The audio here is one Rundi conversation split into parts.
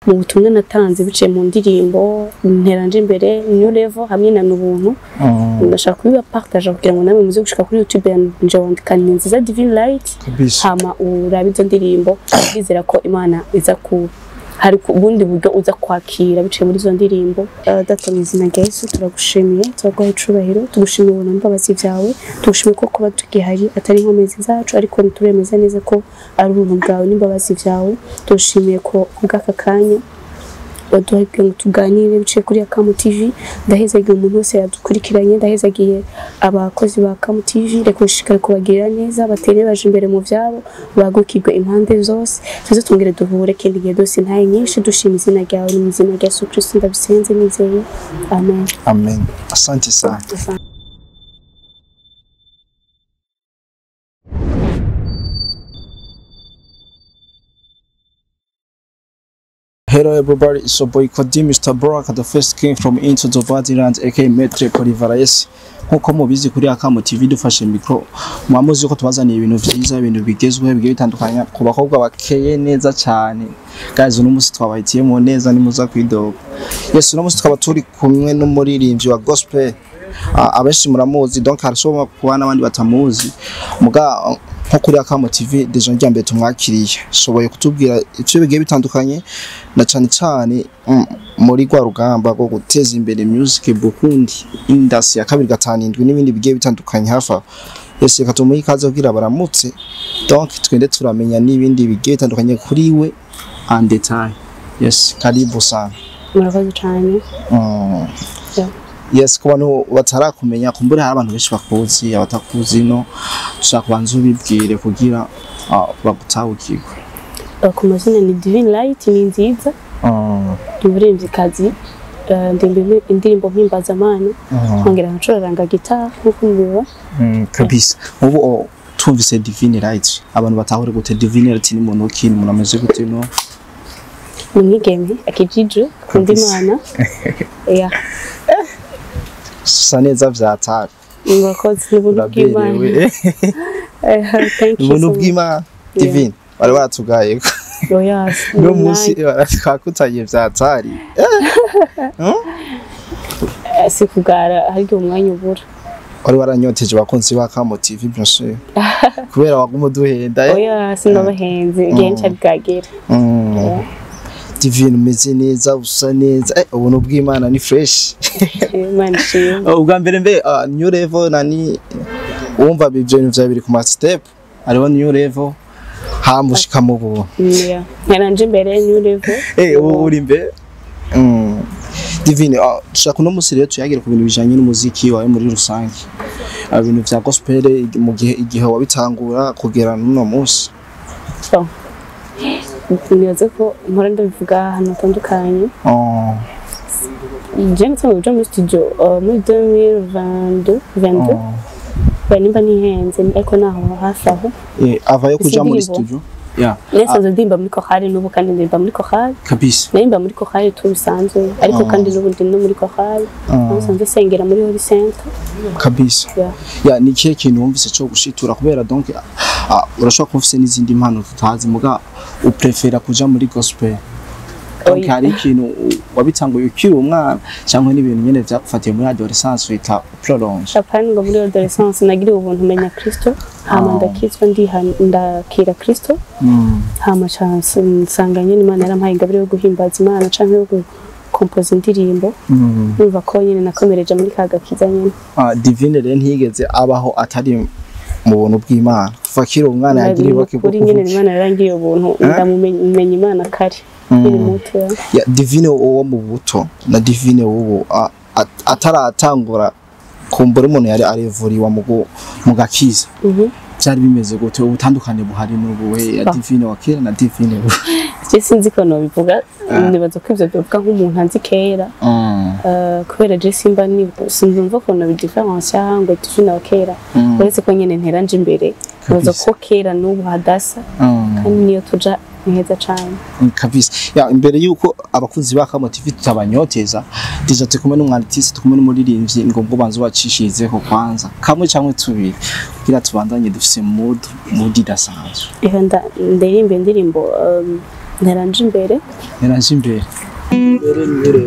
mu butumwa natanze biciye mu ndirimbo nteranje imbere new level hamwe na n'ubuntu ndashaka kubiba partage kugira ngo namwe muze gushika kuri YouTube yanje wandika NINZIZA Divine Light hama urabe izo ndirimbo bizera ko Imana iza ku hari ubundi buryo uza kwakira biciye muri izo ndirimbo data mu izina rya Yesu turagushimiye turaguha icubahiro tugushimiye ubuntu n'imbabazi byawe tugushimiye ko kuba tugihari atari inkomezi zacu ariko turemeza neza ko ari ubuntu bwawe n'imbabazi byawe tugushimiye ko kubw'aka kanya waduhaye ngo tuganire biciye kuri Akamu TV ndahezagiye umuntu wese yadukurikiranye ndahezagiye abakozi ba Akamu TV reka ushikare kubagirira neza batere baje imbere mu vyabo bagukirwe impande zose tuze tungere duhure kandi gihe dose ntaye nyinshi dushima izina ryawe mu izina rya Yesu Kristo ndabisenze nizeye amen amen asante sana Hello everybody, it's your boy Kodi Mr. Brock, the first king from Into the Bodyland aka Metre Polivares. Nkuko mubizi kuri Akamu TV dufashe micro mwamuzi ko tubazaniye ibintu vyiza ibintu bigezweho bigiye bitandukanye ku bakobwa bakeye neza cyane guys uno musi twabahitiyemo neza ni muza kwidoga yes uno musi twaba turi kumwe n'umuririmbyi wa gospel abenshi muramuzi donc harashobora kuba n'abandi batamuzi muga nko kuri Akamu TV deje njyambere tumwakiriye soboye kutubwira icyo bigiye bitandukanye na cyane muri gwa rugamba rwo guteza imbere music Burundi industry ya 257 n'ibindi bigiye bitandukanye hafa yese katumuye ikaze kugira baramutse donc twende turamenya n'ibindi bigiye bitandukanye kuri we en detail yes karibu sana murakoze cyane yes kubano batarakumenya kumbure hari abantu benshi bakuzi abatakuzi no dushaka kubanza ubibwire kugira bagutahukirwe ku mazina ni Divine Light NINZIZA umuririmbyi kazi ndimbe indirimbo mpimbazamana nkongera nkacuraranga guitar nkuko mbiba kabisa ubu tumvise Divine Light abantu batahure gute Divine Light ni muntu ki umuntu ameze gute no mwigeme akijije kundi Imana yeah saneza vyatari mwakoze n'ubuntu bw'Imana thank you ubuntu bw'Imana Divine bari baratugaye no musi baratwakutanye vyatari sikugara hari umwanya ubura wari waranyoteje bakonzi ba Akamu TV bien sûr kubera wagumo duhenda oya sinabahenze gencha bwagera Divine umeze neza usa neza ubuntu bw'Imana ni fresh Imana shiye ubwa mbere mbe new level nani wumva bivyo bya biri ku ma step ariho new level hamushika mu bu nanje imbere new level ubu uri mbe Divine shaka no musire tuyagira ku bintu bijanye n'umuziki wawe muri rusange ibintu vya gospel mu gihe wabitangura kugera no munsi nibaze ko mpora ndabivuga ahantu hatandukanye je ntsanga uja muri studio muri 2022 banimba nihenze ariko naho hafi aho avayo kuja muri studio nesa ndimba muri kohari n'ubu kandi ndimba muri kohari kabisa ndimba muri kohari tubisanzwe ariko kandi n'ubu ndi no muri kohari nsanze sengera muri Holy Center kabisa ni kihe kintu wumvise cyo gushitura kubera donc urashobora kumvise n'izindi mpano tutazi muga uprefera kuja muri gospel donc hari ikintu wabitanguye ukiri umwana cyangwa n'ibintu nyene vyakufatiye muri adolescence wita prolonge apana ngo muri adolescence nagira ubuntu menya Kristo hama ndakizwa ndakira Kristo hama chance nsanganye n'Imana yarampaye ingabire yo guhimbaza Imana canke yo compose indirimbo numva ko nyene nakomereje muri kagakiza nyene Divine rero ntiyigeze abaho atari mu buntu bw'Imana fakira umwana yagira ibake kuri nyene Imana yarangiye ubuntu ndamumenya Imana kare iri muto ya Divine wo mu buto na Divine wo ataratangura kumbura umuntu yari arevuriwa mu gakiza cyari bimeze gute ubutandukanye buhari n'ubuwe ya Divine wa kera na Divine wo je sinzi ko no bivuga nibaza ko ivyo bivuga nk'umuntu anzi kera kubera je simba ni sinumva ko no difference ngo Divine wa kera uretse ko nyene nteranje imbere nibaza ko kera n'ubu hadasa kandi niyo tuja niheza cyane kabisa ya imbere yuko abakunzi ba Akamu TV tutabanyoteza dijate kumwe n'umwanditsi tukumwe n'umuririmbyi ngo banze bacishizeho kwanza kamwe cyangwa tubiri kugira tubandanye dufise mood idasanzwe ndirimbo nteranje imbere nteranje imbere imbere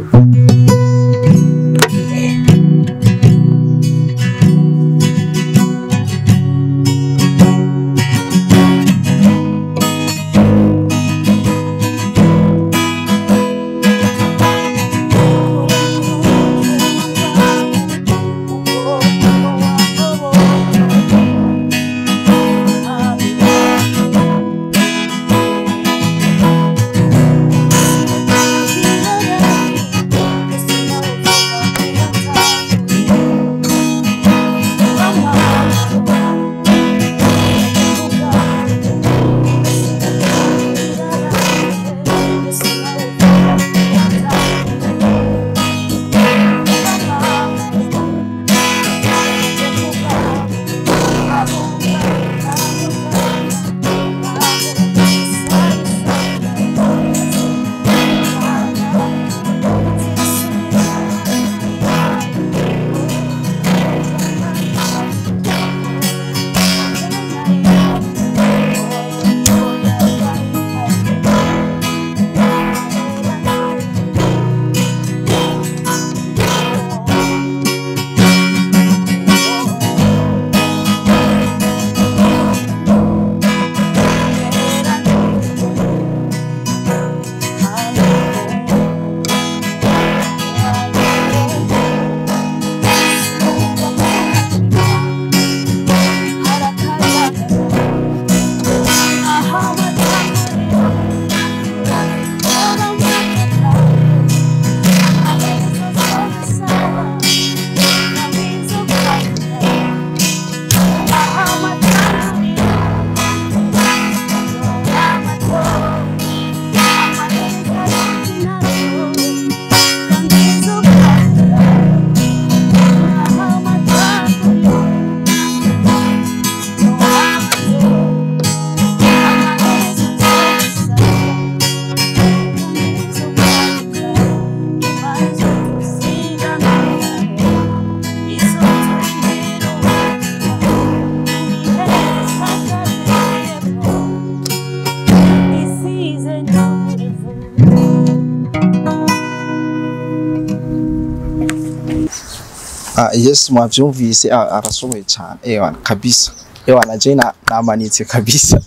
Yes mwavyumvise arashoboye cyane ewana kabisa ewana jena namanitse kabisa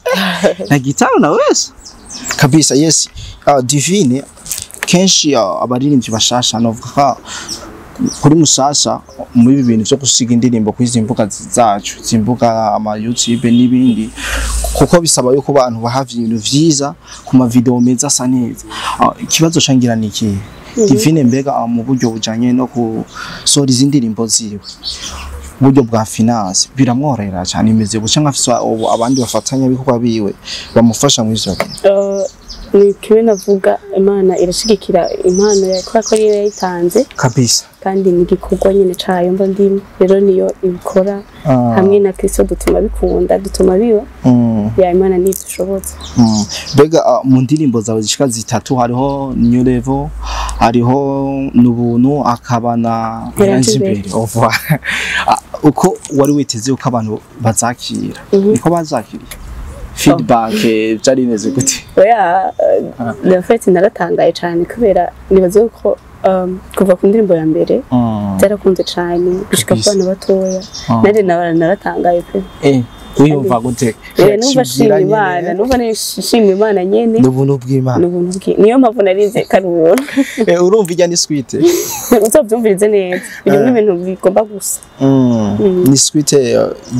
na gitaro na wese kabisa yes divine kenshi abaririmbyi bashasha novuga kuri musasa muri ibintu byo gusiga indirimbo kwizimbuka zacu zimbuka ama YouTube n'ibindi kuko bisaba yuko abantu bahavye ibintu vyiza ku ma video meza asa neza ikibazo cangira niki Divine mbega mu buryo bujanye no kusora izindirimbo ziwe buryo bwa finance biramworera cyane imeze guca nkafisa abandi bafatanya bikorwa biwe bamufasha mu izo ni kiwe navuga Imana irashigikira impano yakora ko yayitanze kabisa kandi ni gikorwa nyine cayo mba ndimo rero niyo ibikora hamwe na Kristo dutuma bikunda dutuma biba ya Imana nizishobotse mbega mu ndirimbo zawe zishika zitatu hariho new level hariho n'ubuntu akabana imbere over uko wari witeze uko abantu bazakira niko bazakira feedback byari neze gute oya le fait naratangaye cyane kubera nibaze ko kuva ku ndirimbo ya mbere byarakunze cyane gushika ku bana batoya nari naratangaye pe uyumva gute numva shimye Imana numva nishimye Imana nyene n'ubuntu bw'Imana niyo mpamvu narize karuwo urumva ijya ni sweet uzobyumvirize neza ibyo n'ibintu bigomba gusa ni sweet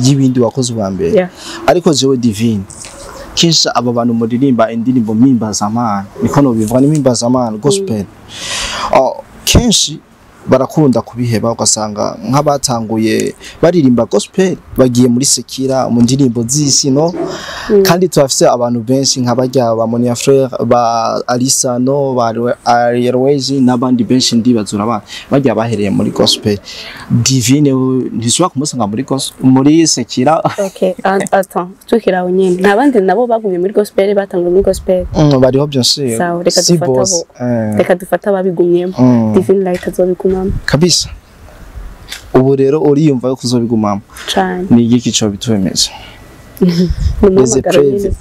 y'ibindi wakoze ubwa mbere ariko jewe divine kisha aba bantu muririmba indirimbo mimbazamana niko no bivuga ni mimbazamana gospel kenshi barakunda kubiheba ugasanga nk'abatanguye baririmba gospel bagiye muri sekira mu ndirimbo z'isi no kandi turafise abantu benshi nk'abajya ba Monia Frère ba Alisano ba Airways n'abandi benshi ndibazura abana bajya bahereye muri gospel divine ntishobora kumusanga muri sekira okay attends tukiraho nyine nabandi nabo bagumye muri gospel batanguye muri gospel bariho byose reka dufata babigumyemo divine light azobigumamo kabisa ubu rero uriyumva yo kuzobigumamo cyane ni igiki cyo bitwemeza les épreuves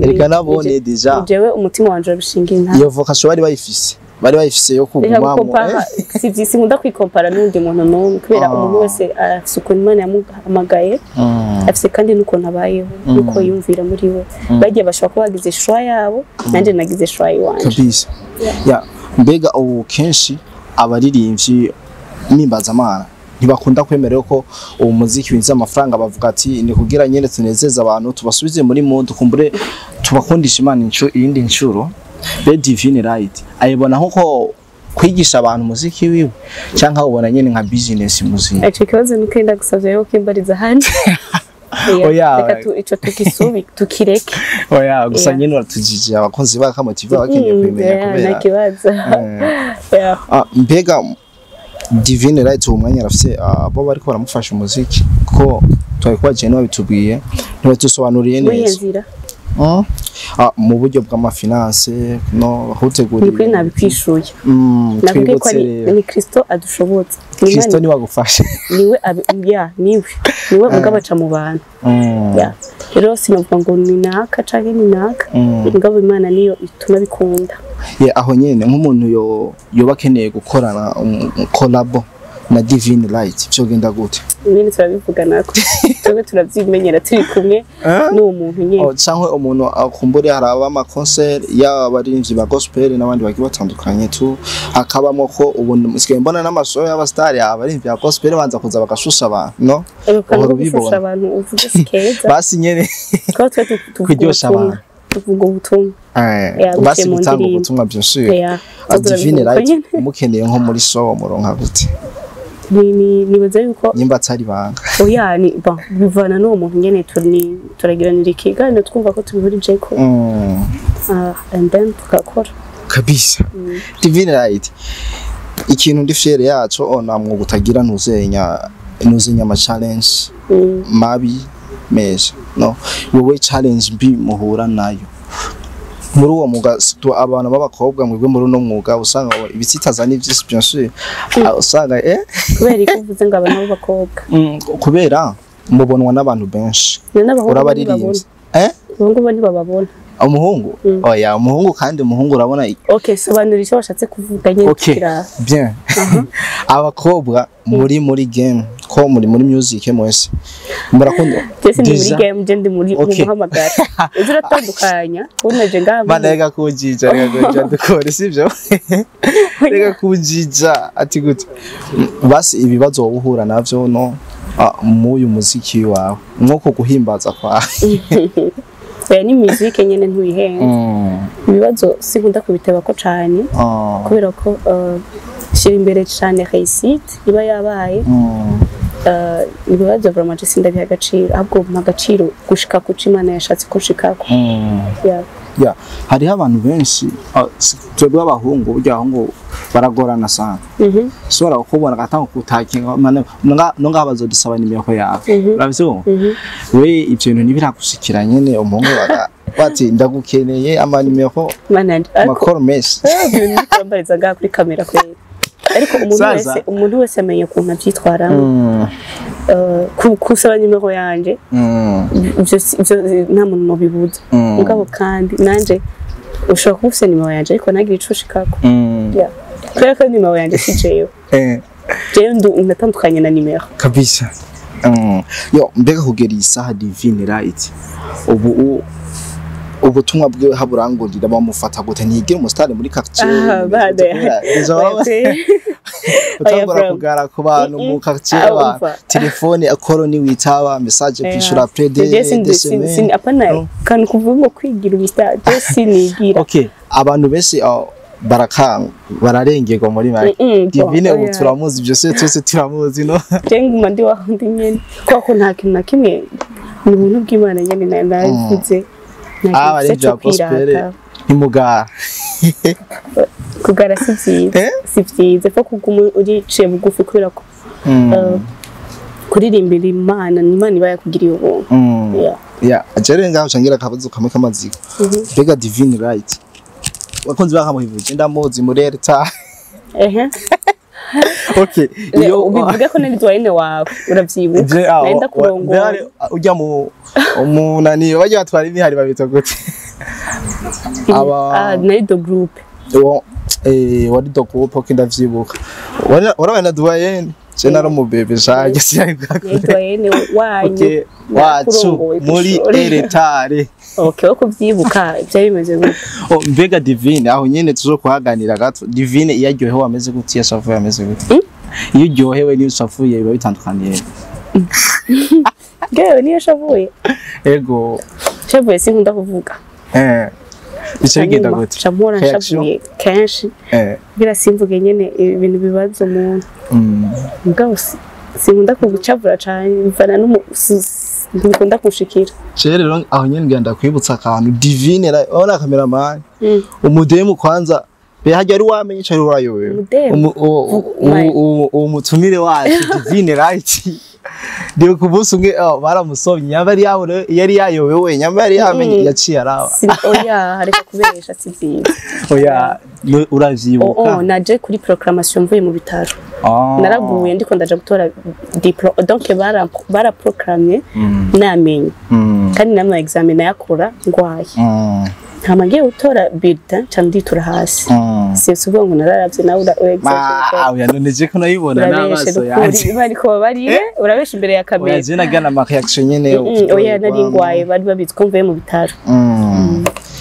erega nabone deja jewe umutima wanje urabishingira nta iyo vocation bari bayifise yo kugumamo si nkunda kwikompara n'undi muntu n'umwe kubera umuntu wese afite Imana yamuhamagaye afite kandi n'ukuntu abayeho nuko yumvira muri we bagiye bashobora kuba bagize choix yabo nanje nagize choix iwanje kabisa ya mbega ubu kenshi abaririmbyi nimbazamana ntibakunda kwemerera ko uwo muziki winjiza amafaranga bavuga ati ni kugira nyene tunezeza abantu tubasubize muri mondo kumbure tubakundisha Imana iyindi ncuro be Divine Light ayibona nko kwigisha abantu muziki wiwe cyangwa ubona nyene nka business muziki actually kibazo ni kwenda gusavye yo kimbariza handi reka ico tukisubi tukireke gusa nyene uratujije abakonzi bakamotive bakeneye kwimenya kubera nakibaza mbega Divine Light umwanya arafise abo bariko baramufasha umuziki ko twari je no bitubwiye ntibatusobanuriye neza mu buryo bw'amafinance no huteguriye ni nabikwishuye navuga ko ni Kristo adushobotse Kristo ni wagufasha niwe mugabaca mu bantu rero sinavuga ngo ni naka canke ni naka ngabo Imana niyo ituma bikunda aho nyene nk'umuntu yoba akeneye gukorana collabo na Divine Light byo genda gute nyene turabivuga nako twe turavyimenyera turi kumwe n'uwo muntu nyene canke umuntu akumbure haraba ama concert y'abarinzi ba gospel n'abandi bagiye batandukanye tu akabamo ko ubu musigaye mbona n'amasoho y'abastar abarinzi ba gospel banza kuza bagashusha abantu no bagashusha abantu uvuze sikeza basi nyene ko twe kuryosha abantu tuvuga ubutumwa basi gutanga ubutumwa byose Divine Light umukeneye nko muri so muronka gute nibaza yuko nyimba atari banga ni bivana n'uwo muntu nyene turagiranira ikiganiro twumva ko tubihurije ko and then tukakora kabisa Divine Light ikintu ndi fiere yacu namwe gutagira ntuzenya ama challenge mabi meza no wowe challenge mbi muhura nayo muri uwo mwuga abantu b'abakobwa mwebwe muri uno mwuga usanga ibitsitaza n'ivyisi byinshi usanga kubera ikuvuze ngo abantu b'abakobwa kubera mubonwa n'abantu benshi urabaririmbye ubungu bo ntibababona umuhungu umuhungu kandi umuhungu urabona sobanura icyo washatse kuvuga nyine kira bien abakobwa muri game ko muri music mwese murakunda muri game je ndi muri muhamagara uziratandukanya unaje ngaba manega kujija dukore sivyo rega kujija ati gute basi ibibazo wohura navyo no muyu muziki wawe nkoko guhimbaza kwa ni muziki nyene ntuyihenze ibibazo sinkunda kubiteba ko cyane kubera ko shira imbere cyane réussite iba yabaye ibibazo vraiment sindabiha agaciro ahubwo magaciro gushika ku Imana yashatse ko shikako hariho abantu benshi twebwe abahungu burya ngo baragorana sana sora ukubona gatanga kutakinga no ngabazo disaba nimero yawe urabyo we ibintu nibiragushikira nyene umuhungu bati ndagukeneye ama nimero makoro mesh nikwambariza ga kuri kamera kwera ariko umuntu wese amenye ukuntu abyitwaramo kusaba nimero yanje nta muntu nobibuza mugabo kandi nanje ushobora kubufise nimero yanje ariko nagira ico shikako kubera ko nimero yanje si jewe natandukanye na nimero kabisa mbega kugera isaha Divine Light ubutumwa bwe haburangurira bamufata gute ntigire umusitari muri quartier utangura kugara ku bantu mu quartier telefone akoro ni witaba message kwishura sini apana kan kuvuga kwigira umusitari sinigira abantu bese bararengerwa muri make Divine ubu turamuzi byose twese turamuzi no nguma ndi wahundi nyene ko nta kintu na kimwe ni ubuntu bw'Imana nyene nabivuze ari bya gospel imugara kugara si byiza ko kuguma urice bugufi kubera ko kuririmbira Imana n'Imana iba yakugiriye ubuntu ajere ngaho cangira kabazo kamwe kamaziko mbega Divine Light wakonzi bakamuhivuje ndamuzi muri Elta Okay iyo ubivuga ko nari duwaine wawe uravyibuka nenda kurongora ujya mu umunani bajya batwara imihari babita gute aba nari do group wari do group ko ndavyibuka urabana duwaine je nari mu bebe shaje siyabikakure duwaine wanyu wacu muri eretare okay ko kuvyibuka bya bimeze gute mbega divine aho nyene tuzo kuhaganira gato divine iyaryohewe ameze gute yashavuye ameze gute iyo uryohewe niyo ushavuye biba bitandukaniye Gewe niyo shavuye ego shavuye sinkunda kuvuga bice bigenda gute chamora shavuye kenshi birasimvuge nyene ibintu bibazo umuntu mugabo sinkunda kugucavura cyane bivana nkunda kushikira rero aho nyene ngenda kwibutsa akantu divine ona cameraman umudemu kwanza be hajya ari wamenye cyari urayobewe umutumire wacu divine right Dio kubusu nge baramusomye nyambari yari yayobewe nyambari yamenye yaciye araba oya hareka kubesha sivyiza oya uravyibuka naje kuri procramation mvuye mu bitaro naraguye ndiko ndaje gutora diplôme donc bara proclamé namenye kandi namwe examen yakora ngwaye ntamangiye gutora bulletin canditura hasi sisuvuga ngo nararavye nawe oya none je ko nayibona n'abaso yaje bariko barire urabesha imbere ya kamera oya je nagana ama reaction nyene oya nari ngwaye bari babitse ko mvuye mu bitaro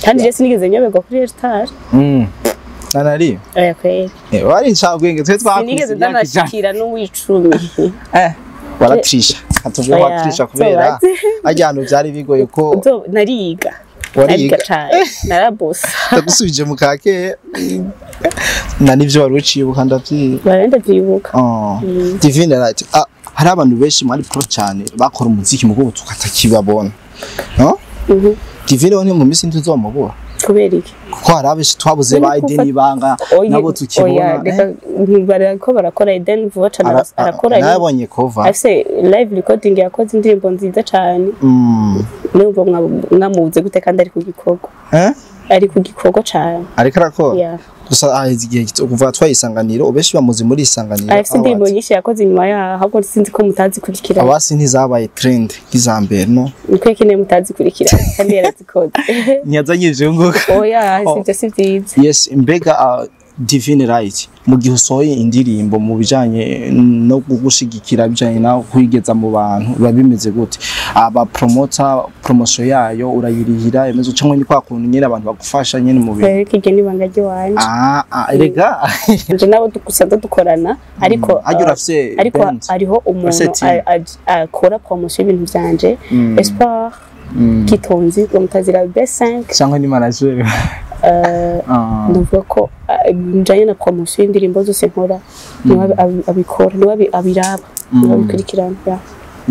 kandi je sinigeze nyoberwa kuri retard nanari oya kweli wari ncabwenge twe twakuze sinigeze ndanashikira n'uwicumi waratrisha atuje watrisha kubera ajyano byari bigoye ko nariga wariga narabosa tagusubije mu kake na nivyo wari ucibuka ndavyibuka divine right hari abantu benshi muri pro cyane bakora umuziki mu bwo tukatakibabona no divine wone mu misi ntuzomubura kubera iki ko harabeshi twabuze ba Eden ibanga nabo tukibona barako barakora Eden vuba cyane arakora nabonye cover afise live recording yakoze indirimbo nziza cyane n'ubwo mwamuze gute kandi ari ku gikorwa ari ku gikorwa cyane ariko arakora gusa aheze igihe kuva twayisanganiro ubeshi bamuzi muri isanganiro afise indirimbo nyinshi yakoze nyuma yaho ahubwo sinzi ko mutazi kurikira abasi ntizabaye trend nk'izambere no niko kine mutazi kurikira kandi yarazikoze nyazanyije nguka oya sivyo sivyiza yes mbega divine right mu gihe usohoye indirimbo mu bijanye no gushigikira bijanye naho kwigeza mu bantu babimeze gute aba promotion yayo urayirihira emezo cyangwa ni kwa kuntu nyine abantu bagufasha nyine mu bintu kige ni bangaje wanje rega nje nabo dukusada dukorana ariko ariho umuntu akora promotion y'ibintu byanje espoir kitonzi bamutazira B5 cyangwa ni manager ndavuga ko njanye na promotion y'indirimbo zose nkora niwe abikora niwe abiraba niwe bikurikirana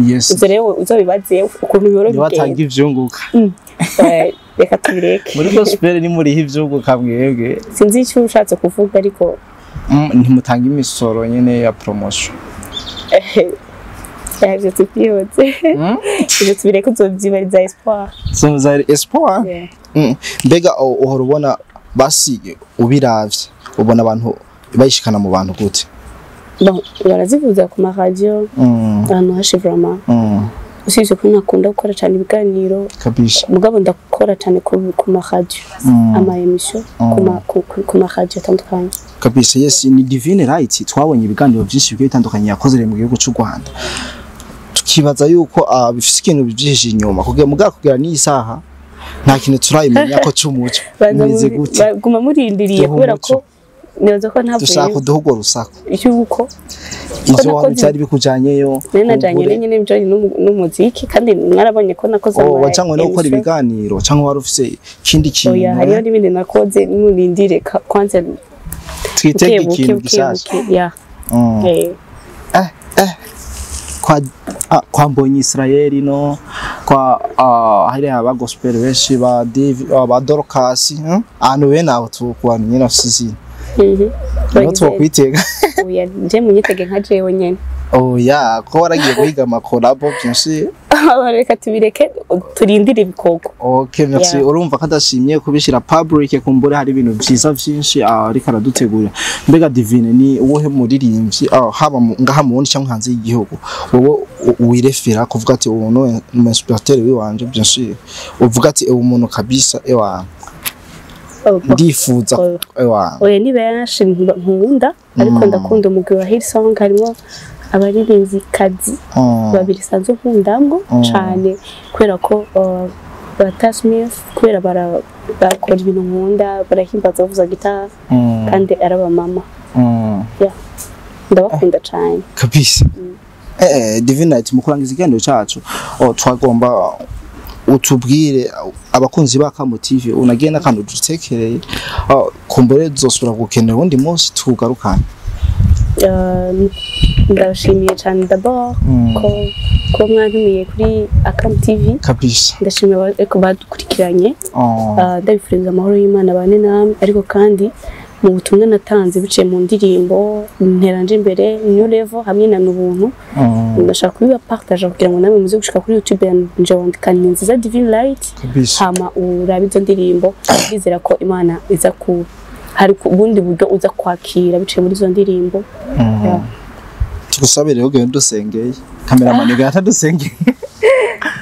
yes rero uzabibaze ukuntu yoro bigenda watanga ivyunguka reka tubireke muri gospel ni muri ivyunguka mwebwe sinzi icyo ushatse kuvuga ariko ntimutanga imisoro nyene ya promotion yaje tupiyoze ibyo tubireke uzovyibariza espoir zoza espoir mbega uhora ubona basige ubiravye ubona abantu bayishikana mu bantu gute bon barazivuza ku ma radio ahantu hashe vraiment usije ko nakunda gukora cyane ibiganiro kabisha mugabo ndakora cyane ku ma radio ama emission ku ma radio tandukanye kabisha yes ni divine right twabonye ibiganiro byinshi bigiye bitandukanye yakoze mu gihugu cy'u Rwanda tukibaza yuko bifite ikintu byinshi inyuma kugira mugakugera ni isaha nta kintu turayimenya ko cyumuco bimeze gute guma murindiriye kubera ko nibaza ko ntavuye dushaka kuduhugo rusako yuko ivyo wabitari bikujanyeyo najanye nyine ibyo n'umuziki kandi mwarabonye ko nakoze wacangwe no gukora ibiganiro cyangwa wari ufise kindi kintu oya hariyo n'ibindi nakoze n'urindire kwanza twitege ikintu gishasha kwa mbonye Israeli no kwa hari aba gospel benshi ba ba Dorcas anu we naho tukwana nyine afisizi no twokwitega oya nje munyitege nka jewe nyene oya ko waragiye kwiga amakolabo byinshi reka tubireke turindire ibikoko. Okay, merci. Urumva kadashimye kubishira public kumbure hari ibintu byiza byinshi ariko aradutegura. Mbega Divine ni uwohe muririmbyi haba ngaha mu wundi cyangwa hanze y'igihugu wowe wirefera kuvuga ati umuntu inspirateur wiwanje bien sûr uvuga ati umuntu kabisa ewa ndifuza ewa oya ni benshi nkunda ariko ndakunda umugwi wa Hillsong harimo abaririmbyi kazi babiri sanzwe nkundamwo cyane kubera ko batasmith kubera bakora ibintu nkunda barahimbaza bavuza gitara kandi araba mama ndabakunda cyane kabisa. Divine mukurangiza igendo cyacu twagomba utubwire abakunzi ba Kamo TV unagenda kandi udutekereye kumbere zosura gukenera undi munsi tugarukana. Ndashimiye cyane d'abord ko mwantumiye kuri Kamo TV kabisa. Ndashimiye ko badukurikiranye ndabifuriza amahoro y'Imana bane namwe ariko kandi mu butumwa natanze biciye mu ndirimbo nteranje imbere new level hamwe na n'ubuntu ndashaka kubiba partage kugira ngo namwe muze gushika kuri YouTube yanje wandika NINZIZA Divine Light hama urabizo ndirimbo ndizera ko Imana iza ku hari ubundi buryo uza kwakira biciye muri zo ndirimbo. Tugusabire ho genda dusengeye cameraman gata dusengeye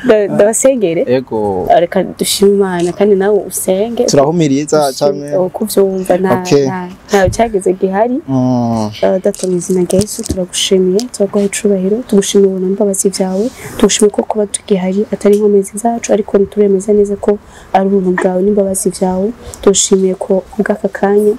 ndabasengere yego reka dushime Imana kandi nawe usenge turahumiriza cyane kuvyumva nta cyageze gihari. Data mu izina rya Yesu turagushimiye turaguha icubahiro tugushimiye ubuntu n'imbabazi byawe tugushimiye ko kuba tugihari atari inkomezi zacu ariko nturemeza neza ko ari ubuntu bwawe n'imbabazi byawe tugushimiye ko bw'aka kanya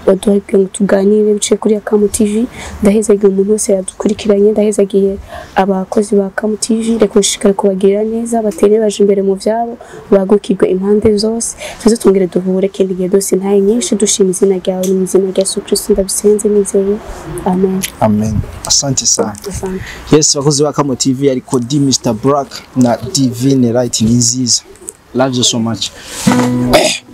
waduhaye ngo tuganire biciye kuri Kamo TV ndahezagiye umuntu wese yadukurikiranye ndahezagiye abakozi ba Kamo TV reka ushikare kubagirira neza batere baje imbere mu byabo bagukirwe impande zose tuze tungire duhure kandi gihe dose ntaye nyinshi dushima izina ryawe mu izina rya Yesu Kristo ndabisenze nizeye amen. Amen. Asante sana. Yes, bakozi ba Kamo TV ariko di Mr Black na Divine Light NINZIZA. Love you so much.